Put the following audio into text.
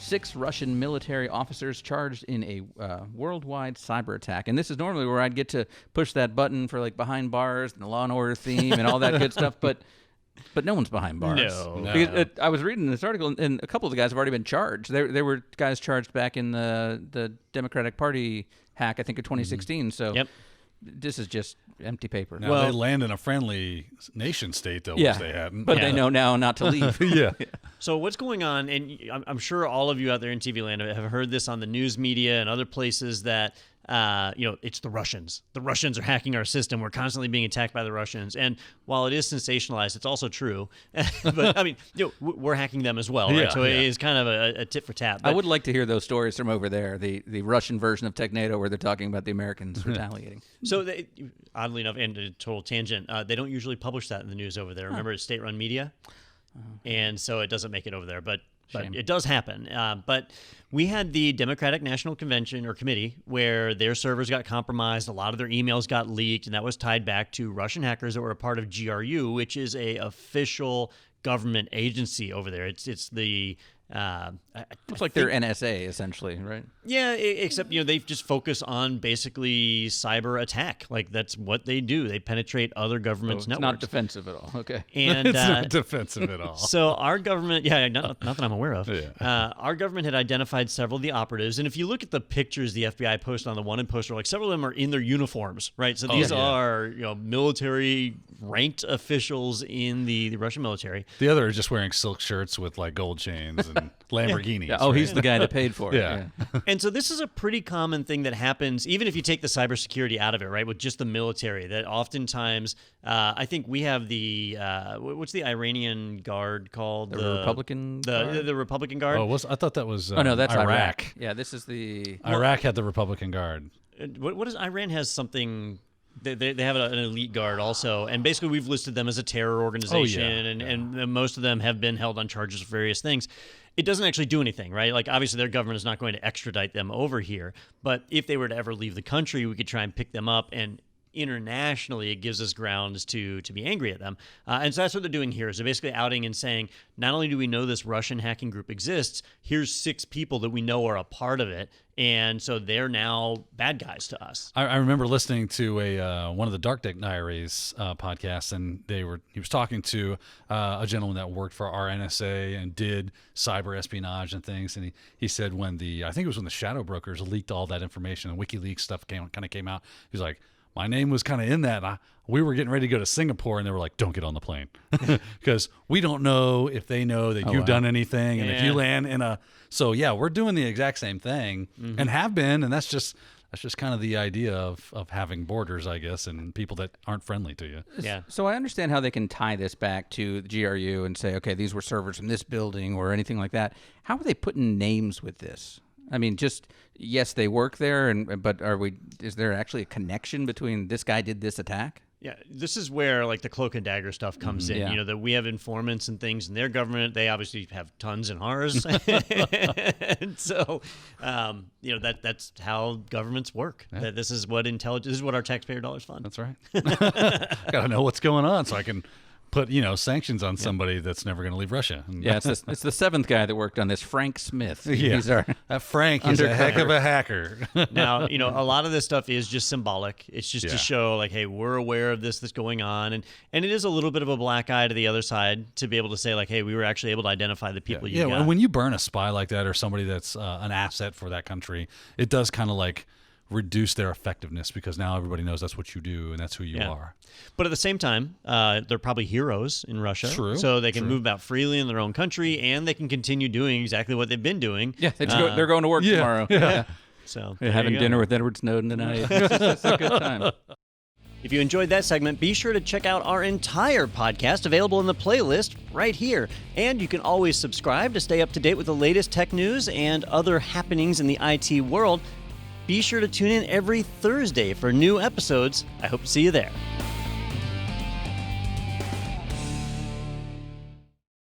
6 Russian military officers charged in a worldwide cyber attack. And this is normally where I'd get to push that button for like behind bars and the Law and Order theme and all that good stuff, but no one's behind bars. No. Because I was reading this article, and a couple of the guys have already been charged. There were guys charged back in the Democratic Party hack, I think, of 2016. So this is just empty paper. Now, they land in a friendly nation state, though, which they hadn't. But they know now not to leave. Yeah. So what's going on, and I'm sure all of you out there in TV land have heard this on the news media and other places that, it's the Russians. The Russians are hacking our system. We're constantly being attacked by the Russians. And while it is sensationalized, it's also true. But, I mean, we're hacking them as well, right? Yeah, so it is kind of a tit for tat. But I would like to hear those stories from over there, the Russian version of Technado where they're talking about the Americans retaliating. So, oddly enough, and a total tangent, they don't usually publish that in the news over there. Remember, it's state-run media, and so it doesn't make it over there. But it does happen. But we had the Democratic National Convention or Committee where their servers got compromised. A lot of their emails got leaked, and that was tied back to Russian hackers that were a part of GRU, which is a official government agency over there. It's the It's like their NSA, essentially, right? Yeah, except they just focus on basically cyber attack. Like that's what they do. They penetrate other governments' networks. Not defensive at all. Okay, and it's not defensive at all. So our government, not that I'm aware of. Our government had identified several of the operatives, and if you look at the pictures the FBI posted on the wanted poster, like several of them are in their uniforms, right? So these are military ranked officials in the Russian military. The other are just wearing silk shirts with like gold chains and Lamborghinis. Yeah. Oh, he's the guy that paid for it. Yeah. And so this is a pretty common thing that happens, even if you take the cybersecurity out of it, right, with just the military, that oftentimes, I think we have the, what's the Iranian Guard called? The Republican Guard? The Republican Guard. Oh, I thought that was oh, no, that's Iraq. Yeah, this is the... Iraq had the Republican Guard. What is Iran has something... They have an elite guard also, and basically we've listed them as a terror organization, and most of them have been held on charges for various things. It doesn't actually do anything, right? Like, obviously, their government is not going to extradite them over here, but if they were to ever leave the country, we could try and pick them up, and internationally, it gives us grounds to be angry at them. And so that's what they're doing here, is they're basically outing and saying, not only do we know this Russian hacking group exists, here's 6 people that we know are a part of it, and so they're now bad guys to us. I remember listening to one of the Dark Deck Diaries podcasts, and he was talking to a gentleman that worked for our NSA and did cyber espionage and things, and he said when I think it was when the shadow brokers leaked all that information and WikiLeaks stuff kind of came out, he was like, my name was kind of in that. We were getting ready to go to Singapore, and they were like, don't get on the plane because we don't know if they know that you've done anything. And if you land in so we're doing the exact same thing and have been. And that's just kind of the idea of having borders, I guess, and people that aren't friendly to you. Yeah. So I understand how they can tie this back to the GRU and say, okay, these were servers from this building or anything like that. How are they putting names with this? I mean, yes, they work there, but is there actually a connection between this guy did this attack? Yeah, this is where like the cloak and dagger stuff comes in. Yeah. That we have informants and things in their government. They obviously have tons in ours, and so that's how governments work. Yeah. That this is what this is what our taxpayer dollars fund. That's right. Got to know what's going on so I can put sanctions on somebody that's never going to leave Russia. Yeah, it's the 7th guy that worked on this, Frank Smith. Yeah, that Frank is a heck of a hacker. Now, a lot of this stuff is just symbolic. It's just to show, like, hey, we're aware of that's going on, and it is a little bit of a black eye to the other side to be able to say, like, hey, we were actually able to identify the people you got. And when you burn a spy like that or somebody that's an asset for that country, it does kind of like reduce their effectiveness because now everybody knows that's what you do and that's who you are. But at the same time, they're probably heroes in Russia. True. So they can move about freely in their own country and they can continue doing exactly what they've been doing. Yeah, they're going to work tomorrow. Yeah. So having dinner with Edward Snowden tonight. It's a good time. If you enjoyed that segment, be sure to check out our entire podcast available in the playlist right here. And you can always subscribe to stay up to date with the latest tech news and other happenings in the IT world. Be sure to tune in every Thursday for new episodes. I hope to see you there.